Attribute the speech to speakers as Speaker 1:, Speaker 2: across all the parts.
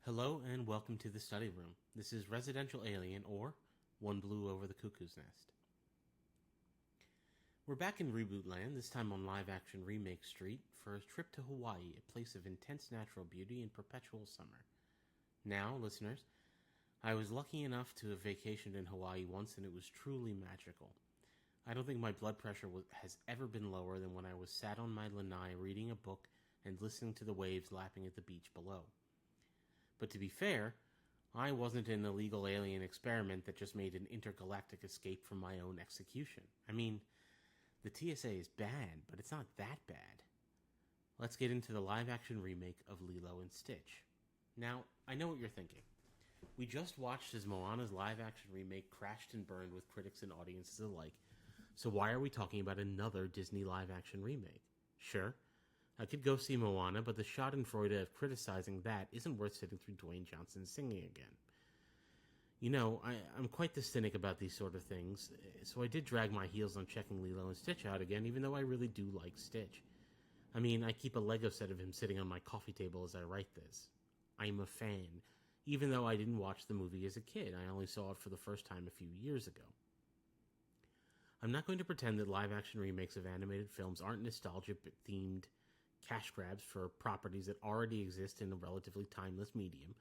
Speaker 1: Hello and welcome to the study room. This is Residential Alien, or One Blew Over the Cuckoo's Nest. We're back in Reboot Land, this time on live-action Remake Street, for a trip to Hawaii, a place of intense natural beauty and perpetual summer. Now, listeners, I was lucky enough to have vacationed in Hawaii once, and it was truly magical. I don't think my blood pressure has ever been lower than when I was sat on my lanai reading a book and listening to the waves lapping at the beach below. But to be fair, I wasn't an illegal alien experiment that just made an intergalactic escape from my own execution. I mean, the TSA is bad, but it's not that bad. Let's get into the live-action remake of Lilo and Stitch. Now, I know what you're thinking. We just watched as Moana's live-action remake crashed and burned with critics and audiences alike, so why are we talking about another Disney live-action remake? Sure, I could go see Moana, but the schadenfreude of criticizing that isn't worth sitting through Dwayne Johnson singing again. You know, I'm quite the cynic about these sort of things, so I did drag my heels on checking Lilo and Stitch out again, even though I really do like Stitch. I mean, I keep a Lego set of him sitting on my coffee table as I write this. I'm a fan, even though I didn't watch the movie as a kid. I only saw it for the first time a few years ago. I'm not going to pretend that live-action remakes of animated films aren't nostalgia-themed cash grabs for properties that already exist in a relatively timeless medium,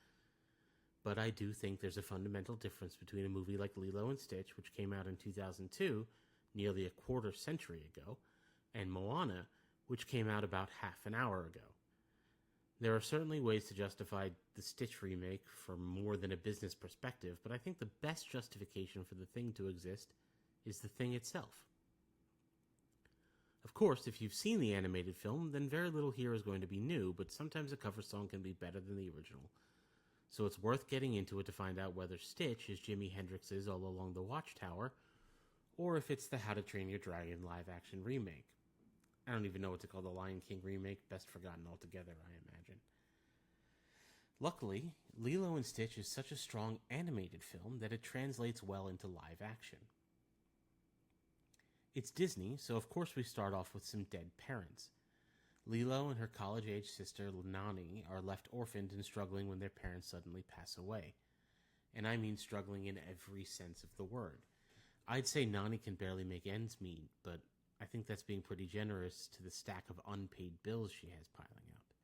Speaker 1: but I do think there's a fundamental difference between a movie like Lilo and Stitch, which came out in 2002, nearly a quarter century ago, and Moana, which came out about half an hour ago. There are certainly ways to justify the Stitch remake from more than a business perspective, but I think the best justification for the thing to exist is the thing itself. Of course, if you've seen the animated film, then very little here is going to be new, but sometimes a cover song can be better than the original. So it's worth getting into it to find out whether Stitch is Jimi Hendrix's All Along the Watchtower, or if it's the How to Train Your Dragon live-action remake. I don't even know what to call the Lion King remake, best forgotten altogether, I imagine. Luckily, Lilo and Stitch is such a strong animated film that it translates well into live action. It's Disney, so of course we start off with some dead parents. Lilo and her college-age sister, Nani, are left orphaned and struggling when their parents suddenly pass away. And I mean struggling in every sense of the word. I'd say Nani can barely make ends meet, but I think that's being pretty generous to the stack of unpaid bills she has piling up.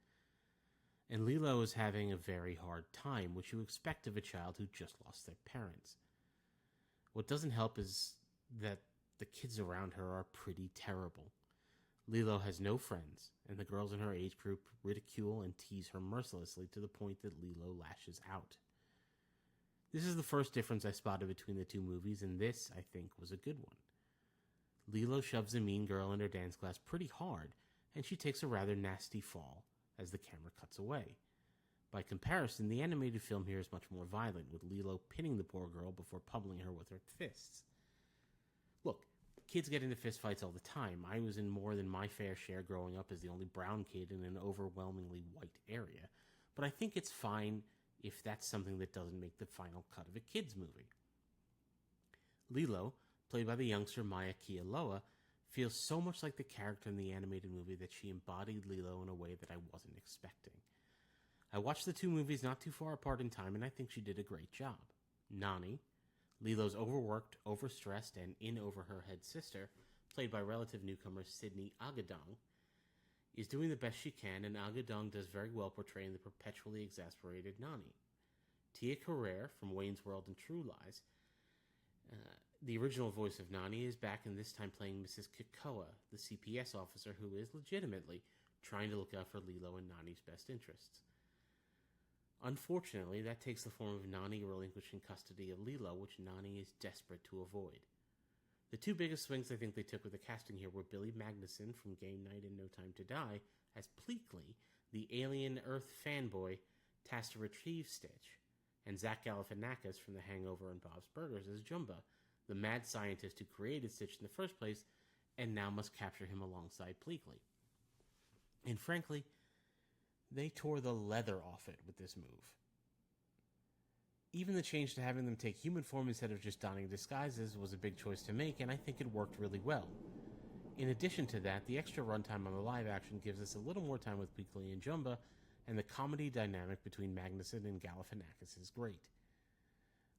Speaker 1: And Lilo is having a very hard time, which you expect of a child who just lost their parents. What doesn't help is that the kids around her are pretty terrible. Lilo has no friends, and the girls in her age group ridicule and tease her mercilessly to the point that Lilo lashes out. This is the first difference I spotted between the two movies, and this, I think, was a good one. Lilo shoves a mean girl in her dance class pretty hard, and she takes a rather nasty fall as the camera cuts away. By comparison, the animated film here is much more violent, with Lilo pinning the poor girl before pummeling her with her fists. Look, kids get into fistfights all the time. I was in more than my fair share growing up as the only brown kid in an overwhelmingly white area, but I think it's fine if that's something that doesn't make the final cut of a kids' movie. Lilo, played by the youngster Maya Kealoha, feels so much like the character in the animated movie that she embodied Lilo in a way that I wasn't expecting. I watched the two movies not too far apart in time, and I think she did a great job. Nani, Lilo's overworked, overstressed, and in-over-her-head sister, played by relative newcomer Sydney Agadong, is doing the best she can, and Agadong does very well portraying the perpetually exasperated Nani. Tia Carrere, from Wayne's World and True Lies, the original voice of Nani, is back, and this time playing Mrs. Kikoa, the CPS officer who is legitimately trying to look out for Lilo and Nani's best interests. Unfortunately, that takes the form of Nani relinquishing custody of Lilo, which Nani is desperate to avoid. The two biggest swings I think they took with the casting here were Billy Magnuson from Game Night and No Time to Die as Pleakley, the alien Earth fanboy tasked to retrieve Stitch, and Zach Galifianakis from The Hangover and Bob's Burgers as Jumba, the mad scientist who created Stitch in the first place and now must capture him alongside Pleakley. And frankly, they tore the leather off it with this move. Even the change to having them take human form instead of just donning disguises was a big choice to make, and I think it worked really well. In addition to that, the extra runtime on the live action gives us a little more time with Pleakley and Jumba and the comedy dynamic between Magnuson and Galifianakis is great.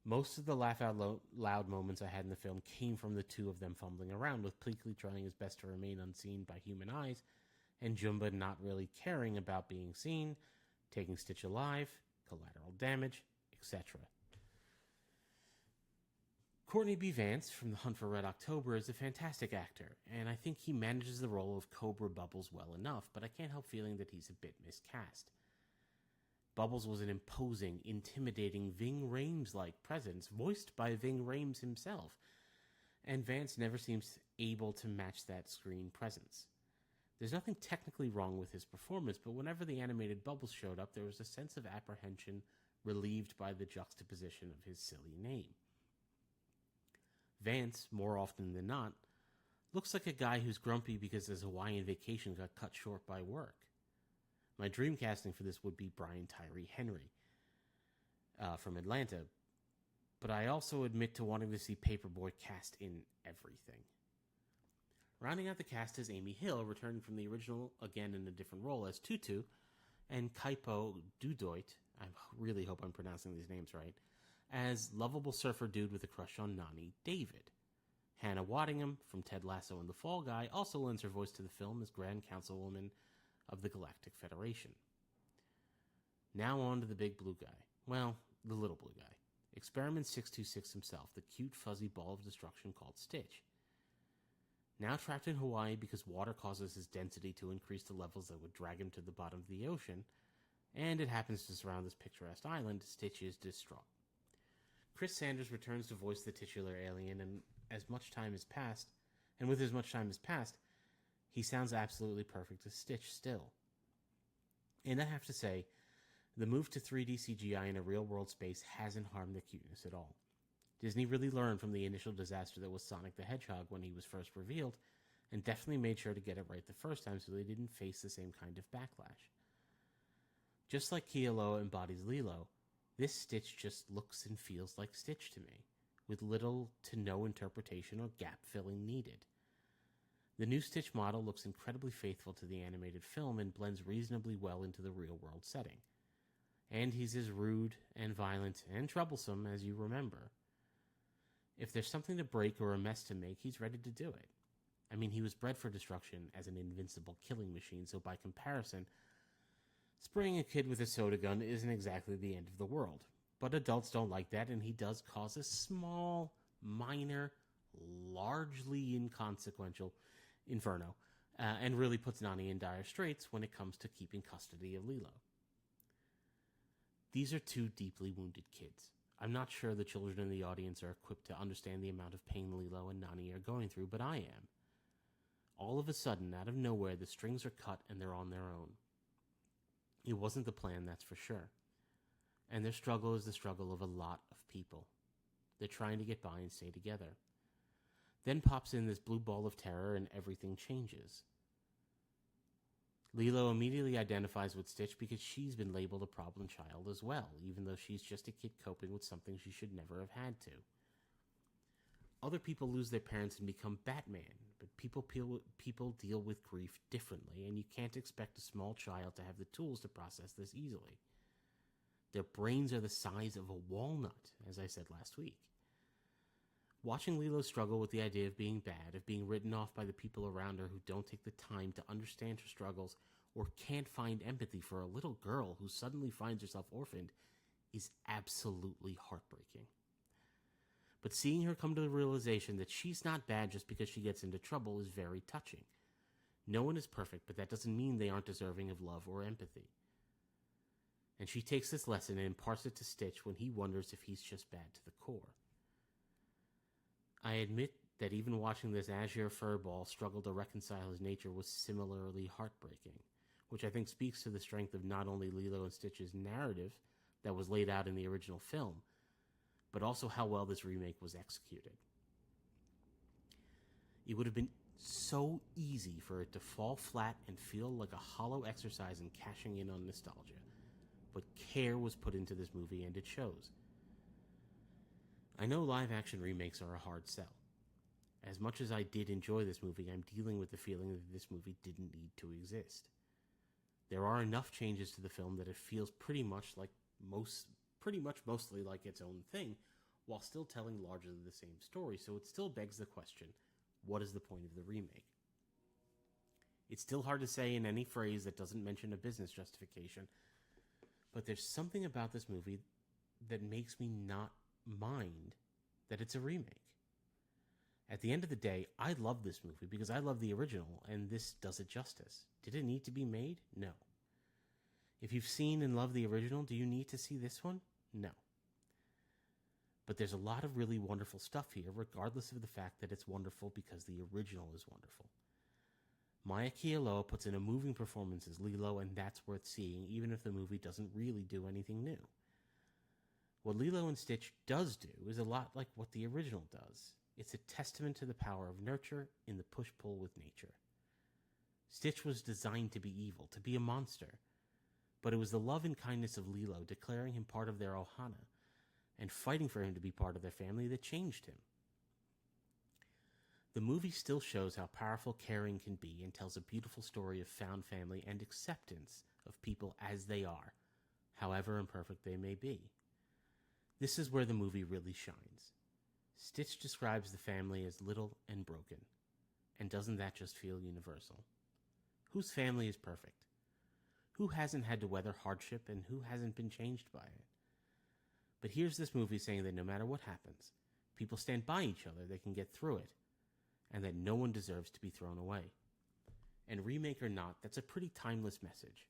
Speaker 1: Most of the laugh out loud moments I had in the film came from the two of them fumbling around, with Pleakley trying his best to remain unseen by human eyes, and Jumba not really caring about being seen, taking Stitch alive, collateral damage, etc. Courtney B. Vance from The Hunt for Red October is a fantastic actor, and I think he manages the role of Cobra Bubbles well enough, but I can't help feeling that he's a bit miscast. Bubbles was an imposing, intimidating Ving Rhames-like presence, voiced by Ving Rhames himself, and Vance never seems able to match that screen presence. There's nothing technically wrong with his performance, but whenever the animated Bubbles showed up, there was a sense of apprehension relieved by the juxtaposition of his silly name. Vance, more often than not, looks like a guy who's grumpy because his Hawaiian vacation got cut short by work. My dream casting for this would be Brian Tyree Henry from Atlanta, but I also admit to wanting to see Paperboy cast in everything. Rounding out the cast is Amy Hill, returning from the original, again in a different role as Tutu, and Kaipo Dudoit, I really hope I'm pronouncing these names right, as lovable surfer dude with a crush on Nani, David. Hannah Waddingham from Ted Lasso and The Fall Guy also lends her voice to the film as Grand Councilwoman of the Galactic Federation. Now on to the big blue guy. Well, the little blue guy. Experiment 626 himself, the cute fuzzy ball of destruction called Stitch. Now trapped in Hawaii because water causes his density to increase to levels that would drag him to the bottom of the ocean, and it happens to surround this picturesque island, Stitch is distraught. Chris Sanders returns to voice the titular alien, and with as much time has passed, he sounds absolutely perfect as Stitch still. And I have to say, the move to 3D CGI in a real-world space hasn't harmed the cuteness at all. Disney really learned from the initial disaster that was Sonic the Hedgehog when he was first revealed, and definitely made sure to get it right the first time so they didn't face the same kind of backlash. Just like Kealoha embodies Lilo, this Stitch just looks and feels like Stitch to me, with little to no interpretation or gap-filling needed. The new Stitch model looks incredibly faithful to the animated film and blends reasonably well into the real-world setting. And he's as rude and violent and troublesome as you remember. If there's something to break or a mess to make, he's ready to do it. I mean, he was bred for destruction as an invincible killing machine, so by comparison, spraying a kid with a soda gun isn't exactly the end of the world. But adults don't like that, and he does cause a small, minor, largely inconsequential inferno, and really puts Nani in dire straits when it comes to keeping custody of Lilo. These are two deeply wounded kids. I'm not sure the children in the audience are equipped to understand the amount of pain Lilo and Nani are going through, but I am. All of a sudden, out of nowhere, the strings are cut and they're on their own. It wasn't the plan, that's for sure. And their struggle is the struggle of a lot of people. They're trying to get by and stay together. Then pops in this blue ball of terror and everything changes. Lilo immediately identifies with Stitch because she's been labeled a problem child as well, even though she's just a kid coping with something she should never have had to. Other people lose their parents and become Batman, but people deal with grief differently, and you can't expect a small child to have the tools to process this easily. Their brains are the size of a walnut, as I said last week. Watching Lilo struggle with the idea of being bad, of being written off by the people around her who don't take the time to understand her struggles or can't find empathy for a little girl who suddenly finds herself orphaned, is absolutely heartbreaking. But seeing her come to the realization that she's not bad just because she gets into trouble is very touching. No one is perfect, but that doesn't mean they aren't deserving of love or empathy. And she takes this lesson and imparts it to Stitch when he wonders if he's just bad to the core. I admit that even watching this azure furball struggle to reconcile his nature was similarly heartbreaking, which I think speaks to the strength of not only Lilo and Stitch's narrative that was laid out in the original film, but also how well this remake was executed. It would have been so easy for it to fall flat and feel like a hollow exercise in cashing in on nostalgia, but care was put into this movie and it shows. I know live-action remakes are a hard sell. As much as I did enjoy this movie, I'm dealing with the feeling that this movie didn't need to exist. There are enough changes to the film that it feels mostly like its own thing, while still telling largely the same story, so it still begs the question, what is the point of the remake? It's still hard to say in any phrase that doesn't mention a business justification, but there's something about this movie that makes me not mind that it's a remake. At the end of the day, I love this movie because I love the original, and this does it justice. Did it need to be made? No. If you've seen and loved the original, do you need to see this one? No. But there's a lot of really wonderful stuff here, regardless of the fact that it's wonderful because the original is wonderful. Maya Kealoha puts in a moving performance as Lilo, and that's worth seeing, even if the movie doesn't really do anything new. What Lilo and Stitch does do is a lot like what the original does. It's a testament to the power of nurture in the push-pull with nature. Stitch was designed to be evil, to be a monster, but it was the love and kindness of Lilo declaring him part of their ohana and fighting for him to be part of their family that changed him. The movie still shows how powerful caring can be and tells a beautiful story of found family and acceptance of people as they are, however imperfect they may be. This is where the movie really shines. Stitch describes the family as little and broken, and doesn't that just feel universal? Whose family is perfect? Who hasn't had to weather hardship and who hasn't been changed by it? But here's this movie saying that no matter what happens, people stand by each other, they can get through it, and that no one deserves to be thrown away. And remake or not, that's a pretty timeless message.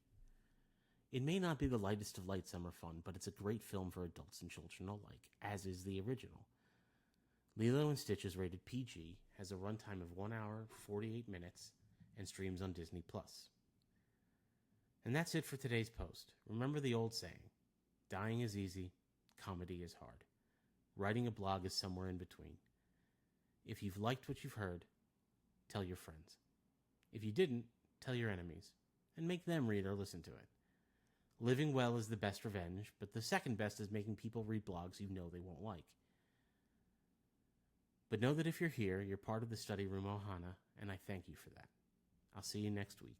Speaker 1: It may not be the lightest of light summer fun, but it's a great film for adults and children alike, as is the original. Lilo and Stitch is rated PG, has a runtime of 1 hour, 48 minutes, and streams on Disney+. And that's it for today's post. Remember the old saying, dying is easy, comedy is hard. Writing a blog is somewhere in between. If you've liked what you've heard, tell your friends. If you didn't, tell your enemies, and make them read or listen to it. Living well is the best revenge, but the second best is making people read blogs you know they won't like. But know that if you're here, you're part of the Study Room Ohana, and I thank you for that. I'll see you next week.